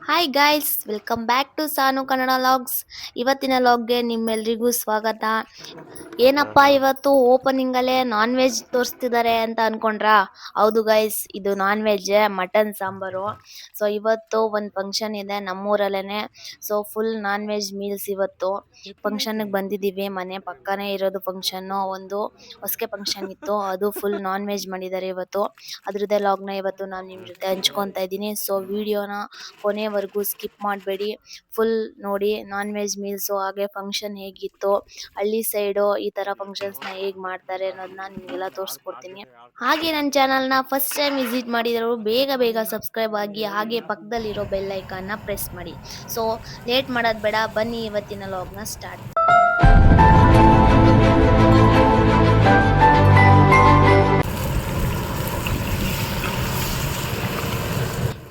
Hi guys, welcome back to Sanu Kannada logs. ಇವತ್ತಿನ ಲಾಗ್ಗೆ ನಿಮ್ಮೆಲ್ರಿಗೂ ಸ್ವಾಗತ. ಏನಪ್ಪಾ ಇವತ್ತು ಓಪನಿಂಗ್ ಅಲ್ಲೇ ನಾನ್ ವೆಜ್ ತೋರಿಸ್ತಿದ್ದಾರೆ ಅಂತ ಅನ್ಕೊಂಡ್ರಾ? ಹೌದು ಗೈಸ್, ಇದು non veg, mutton sambar. So ಇವತ್ತು ಒಂದು ಫಂಕ್ಷನ್ ಇದೆ ನಮ್ಮೂರಲ್ಲೇನೆ. So full non veg meals ಇವತ್ತು. ಫಂಕ್ಷನ್ಗೆ ಬಂದಿದ್ದೀವಿ, ಮನೆ ಪಕ್ಕನೇ ಇರೋದು ಫಂಕ್ಷನ್ನು. ಒಂದು ಹೊಸಕೆ ಫಂಕ್ಷನ್ ಇತ್ತು, ಅದು ಫುಲ್ ನಾನ್ ವೆಜ್ ಮಾಡಿದ್ದಾರೆ ಇವತ್ತು. ಅದ್ರದ್ದೇ ಲಾಗ್ನ ಇವತ್ತು ನಾನು ನಿಮ್ಮ ಜೊತೆ ಹಂಚ್ಕೊತಾ ಇದ್ದೀನಿ. ಸೊ ವಿಡಿಯೋನ ಕೊನೆವರೆಗೂ ಸ್ಕಿಪ್ ಮಾಡಬೇಡಿ, ಫುಲ್ ನೋಡಿ. ನಾನ್ ವೆಜ್ ಮೀಲ್ಸು, ಹಾಗೆ ಫಂಕ್ಷನ್ ಹೇಗಿತ್ತು, ಹಳ್ಳಿ ಸೈಡು ಈ ಥರ ಫಂಕ್ಷನ್ಸ್ನ ಹೇಗೆ ಮಾಡ್ತಾರೆ ಅನ್ನೋದನ್ನ ನಿಮಗೆಲ್ಲ ತೋರಿಸ್ಕೊಡ್ತೀನಿ. ಹಾಗೆ ನನ್ನ ಚಾನಲ್ನ ಫಸ್ಟ್ ಟೈಮ್ ವಿಸಿಟ್ ಮಾಡಿದ್ರು ಬೇಗ ಬೇಗ ಸಬ್ಸ್ಕ್ರೈಬ್ ಆಗಿ, ಹಾಗೆ ಪಕ್ಕದಲ್ಲಿರೋ ಬೆಲ್ ಐಕಾನ್ನ ಪ್ರೆಸ್ ಮಾಡಿ. ಸೊ ಲೇಟ್ ಮಾಡೋದು ಬೇಡ, ಬನ್ನಿ ಇವತ್ತಿನ ಲಾಗ್ನ ಸ್ಟಾರ್ಟ್.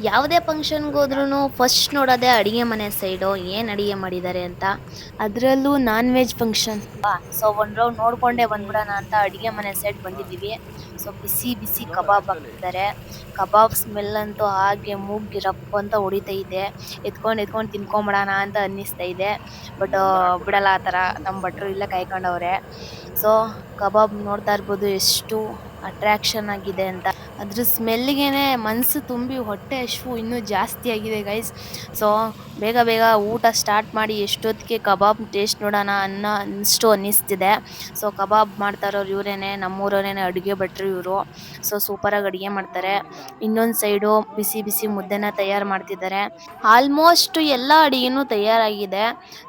ಯಾವುದೇ ಫಂಕ್ಷನ್ಗೆ ಹೋದ್ರೂ ಫಸ್ಟ್ ನೋಡೋದೇ ಅಡುಗೆ ಮನೆ ಸೈಡು, ಏನು ಅಡುಗೆ ಮಾಡಿದ್ದಾರೆ ಅಂತ. ಅದರಲ್ಲೂ ನಾನ್ ವೆಜ್ ಫಂಕ್ಷನ್. ಸೊ ಒಂದು ರೌಂಡ್ ನೋಡಿಕೊಂಡೇ ಬಂದ್ಬಿಡೋಣ ಅಂತ ಅಡುಗೆ ಮನೆ ಸೈಡ್ ಬಂದಿದ್ದೀವಿ. ಸೊ ಬಿಸಿ ಬಿಸಿ ಕಬಾಬ್ ಹಾಕ್ತಿದ್ದಾರೆ. ಕಬಾಬ್ ಸ್ಮೆಲ್ ಅಂತೂ ಹಾಗೆ ಮೂಗಿಗೆ ರಪ್ಪ ಅಂತ ಹೊಡಿತಾ ಇದೆ. ಎತ್ಕೊಂಡು ತಿನ್ಕೊಂಬಿಡೋಣ ಅಂತ ಅನ್ನಿಸ್ತಾ ಇದೆ. ಬಟ್ ಬಿಡಲ್ಲ ಆ ಥರ, ನಮ್ಮ ಭಟ್ರು ಇಲ್ಲೇ ಕಾಯ್ಕೊಂಡವ್ರೆ. ಸೊ ಕಬಾಬ್ ನೋಡ್ತಾ ಇರ್ಬೋದು ಎಷ್ಟು ಅಟ್ರಾಕ್ಷನ್ ಆಗಿದೆ ಅಂತ. ಅದ್ರ ಸ್ಮೆಲ್ಲಿಗೆ ಮನಸ್ಸು ತುಂಬಿ ಹೊಟ್ಟೆ ಹಸಿವು ಇನ್ನೂ ಜಾಸ್ತಿ ಆಗಿದೆ ಗೈಸ್. ಸೊ ಬೇಗ ಬೇಗ ಊಟ ಸ್ಟಾರ್ಟ್ ಮಾಡಿ ಎಷ್ಟೊತ್ತಿಗೆ ಕಬಾಬ್ ಟೇಸ್ಟ್ ನೋಡೋಣ ಅನ್ನಷ್ಟು ಅನ್ನಿಸ್ತಿದೆ. ಸೊ ಕಬಾಬ್ ಮಾಡ್ತಾ ಇರೋರು ಇವರೇನೆ, ನಮ್ಮೂರವರೇನೆ ಅಡುಗೆ ಭಟ್ರು ಇವರು. ಸೊ ಸೂಪರಾಗಿ ಅಡುಗೆ ಮಾಡ್ತಾರೆ. ಇನ್ನೊಂದು ಸೈಡು ಬಿಸಿ ಬಿಸಿ ಮುದ್ದೆನ ತಯಾರು ಮಾಡ್ತಿದ್ದಾರೆ. ಆಲ್ಮೋಸ್ಟ್ ಎಲ್ಲ ಅಡುಗೆನೂ ತಯಾರಾಗಿದೆ.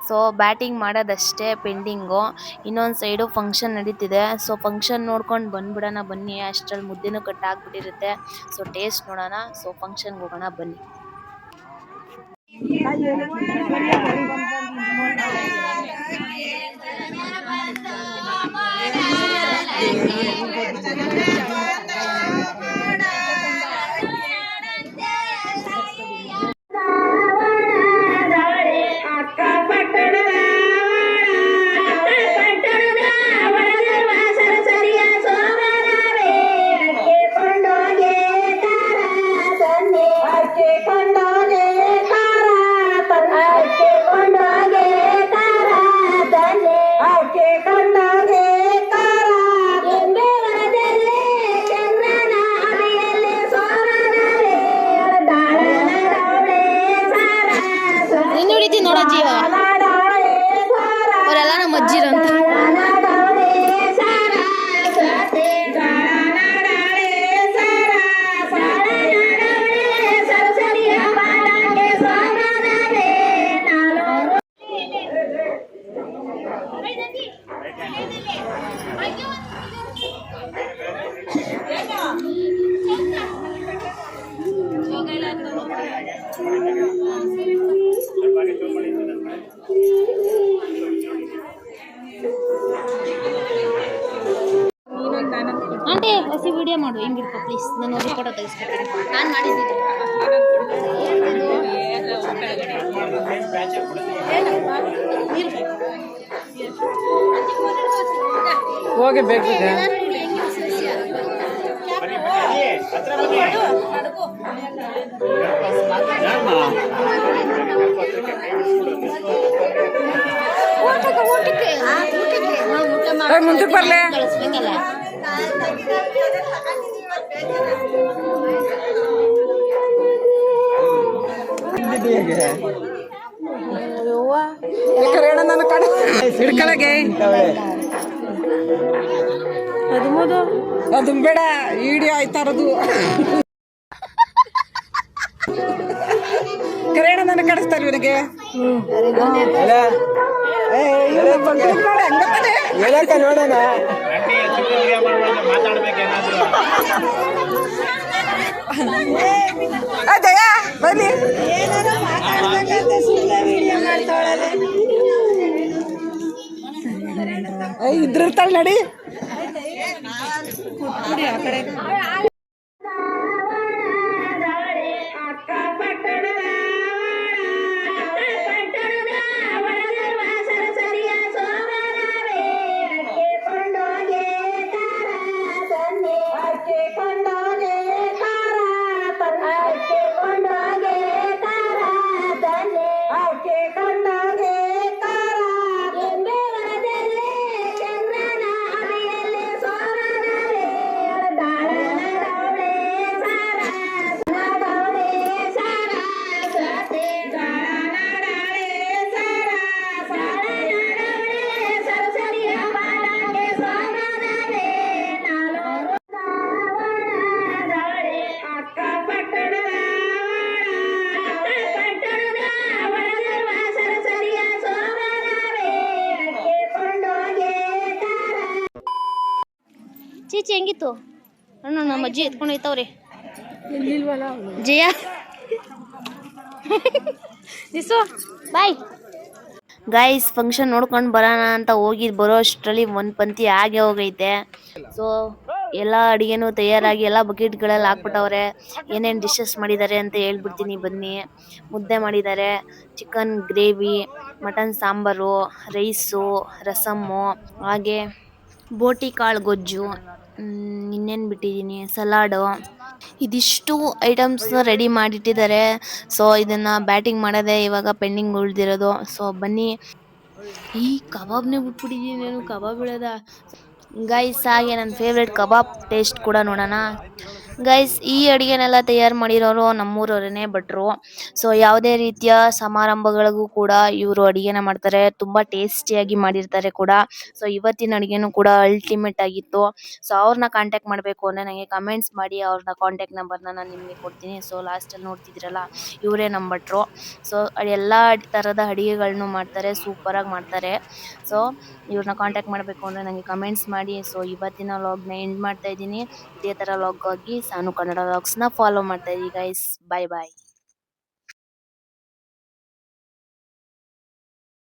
ಸೊ ಬ್ಯಾಟಿಂಗ್ ಮಾಡೋದಷ್ಟೇ ಪೆಂಡಿಂಗು. ಇನ್ನೊಂದು ಸೈಡು ಫಂಕ್ಷನ್ ನಡೀತಿದೆ. ಸೊ ಫಂಕ್ಷನ್ ನೋಡ್ಕೊಂಡು ಬಂದ್ಬಿಡೋಣ ಬನ್ನಿ, ಅಷ್ಟರಲ್ಲಿ ಮುದ್ದೆನೂ ಕಟ್ಟಾಗ್ಬಿಟ್ಟಿರುತ್ತೆ. ಸೊ ಟೇಸ್ಟ್ ನೋಡೋಣ. ಸೊ ಫಂಕ್ಷನ್ಗೆ ಹೋಗೋಣ ಬನ್ನಿ. ನೋಡ ಜೀವ ಅವರೆಲ್ಲ ನಮ್ಮ ಅಜ್ಜಿರಂತ. ಆಂಟಿ ಹೊಸ ವಿಡಿಯೋ ಮಾಡು, ಹಿಂಗಿರ್ಪ ಪ್ಲೀಸ್. ನಾನು ಫೋಟೋ ತೆಗಿಸ್ಕೊತೀನಿ. ನಾನು ಮಾಡಿದ್ದೀನಿ. ಹೋಗಿ ಬೇಕು ಮುಂದಕ್ಕೆ ಬರ್ಲೆ ಕಳಿಸ್ಬೇಕಲ್ಲ. ಹಿಡ್ಕೊಳಗೆ ಅದು ಬೇಡ, ವಿಡಿಯೋ ಆಯ್ತಾ ಇರೋದು. ಕರೆಯಣ ನನ್ನ ಕಡಿಸ್ತಾರೆ ಇವನಿಗೆ. ನೋಡೋಣ ದಯ ಬನ್ನಿ. ಇದ್ರಿರ್ತಾಳೆ ನಡಿ. ಆ ಕಡೆ ಈಚೆ ಹೆಂಗಿತ್ತು ಅಣ್ಣ ನಮ್ಮ ಅಜ್ಜಿ ಎತ್ಕೊಂಡು ಹೋಯ್ತವ್ರೆ ಜಯ ಬಾಯ್ ಗೈಸ್ ಫಂಕ್ಷನ್ ನೋಡ್ಕೊಂಡು ಬರೋಣ ಅಂತ ಹೋಗಿ ಬರೋ ಅಷ್ಟರಲ್ಲಿ ಒಂದು ಪಂಕ್ತಿ ಆಗಿ ಹೋಗೈತೆ. ಸೊ ಎಲ್ಲ ಅಡಿಗೆನೂ ತಯಾರಾಗಿ ಎಲ್ಲ ಬಕೆಟ್ಗಳಲ್ಲಿ ಹಾಕ್ಬಿಟ್ಟವ್ರೆ. ಏನೇನು ಡಿಶಸ್ ಮಾಡಿದ್ದಾರೆ ಅಂತ ಹೇಳ್ಬಿಡ್ತೀನಿ ಬನ್ನಿ. ಮುದ್ದೆ ಮಾಡಿದ್ದಾರೆ, chicken gravy, mutton sambar, rice, rasam, ಹಾಗೆ ಬೋಟಿ ಕಾಳು ಗೊಜ್ಜು, ಇನ್ನೇನು ಬಿಟ್ಟಿದ್ದೀನಿ, ಸಲಾಡು, ಇದಿಷ್ಟು ಐಟಮ್ಸ್ ರೆಡಿ ಮಾಡಿಟ್ಟಿದ್ದಾರೆ. ಸೊ ಇದನ್ನ ಬ್ಯಾಟಿಂಗ್ ಮಾಡೋದೇ ಇವಾಗ ಪೆಂಡಿಂಗ್ ಉಳಿದಿರೋದು. ಸೊ ಬನ್ನಿ. ಈ ಕಬಾಬ್ನೇ ಬಿಟ್ಬಿಟ್ಟಿದ್ದೀನಿ ನಾನು, ಕಬಾಬ್ ಇಡೋದ ಗೈಸ್. ಹಾಗೆ ನನ್ನ ಫೇವ್ರೆಟ್ ಕಬಾಬ್ ಟೇಸ್ಟ್ ಕೂಡ ನೋಡೋಣ ಗೈಸ್. ಈ ಅಡುಗೆನೆಲ್ಲ ತಯಾರು ಮಾಡಿರೋರು ನಮ್ಮೂರವರೇನೆ ಭಟ್ರು. ಸೊ ಯಾವುದೇ ರೀತಿಯ ಸಮಾರಂಭಗಳಿಗೂ ಕೂಡ ಇವರು ಅಡುಗೆನ ಮಾಡ್ತಾರೆ. ತುಂಬ ಟೇಸ್ಟಿಯಾಗಿ ಮಾಡಿರ್ತಾರೆ ಕೂಡ. ಸೊ ಇವತ್ತಿನ ಅಡುಗೆನೂ ಕೂಡ ಅಲ್ಟಿಮೇಟ್ ಆಗಿತ್ತು. ಸೊ ಅವ್ರನ್ನ ಕಾಂಟ್ಯಾಕ್ಟ್ ಮಾಡಬೇಕು ಅಂದರೆ ನನಗೆ ಕಮೆಂಟ್ಸ್ ಮಾಡಿ, ಅವ್ರನ್ನ ಕಾಂಟ್ಯಾಕ್ಟ್ ನಂಬರ್ನ ನಾನು ನಿಮಗೆ ಕೊಡ್ತೀನಿ. ಸೊ ಲಾಸ್ಟಲ್ಲಿ ನೋಡ್ತಿದ್ದೀರಲ್ಲ ಇವರೇ ನಮ್ಮ ಭಟ್ರು. ಸೊ ಎಲ್ಲ ಥರದ ಅಡುಗೆಗಳನ್ನೂ ಮಾಡ್ತಾರೆ, ಸೂಪರಾಗಿ ಮಾಡ್ತಾರೆ. ಸೊ ಇವ್ರನ್ನ ಕಾಂಟ್ಯಾಕ್ಟ್ ಮಾಡಬೇಕು ಅಂದರೆ ನನಗೆ ಕಮೆಂಟ್ಸ್ ಮಾಡಿ. ಸೊ ಇವತ್ತಿನ ವ್ಲಾಗ್ನ ಎಂಡ್ ಮಾಡ್ತಾ ಇದ್ದೀನಿ. ಇದೇ ಥರ ವ್ಲಾಗ್ಗಾಗಿ ಸಾನು ಕನ್ನಡ ವ್ಲಾಗ್ಸ್ನ ಫಾಲೋ ಮಾಡ್ತಾ ಇದ್ದೀನಿ ಗೈಸ್. ಬಾಯ್ ಬಾಯ್.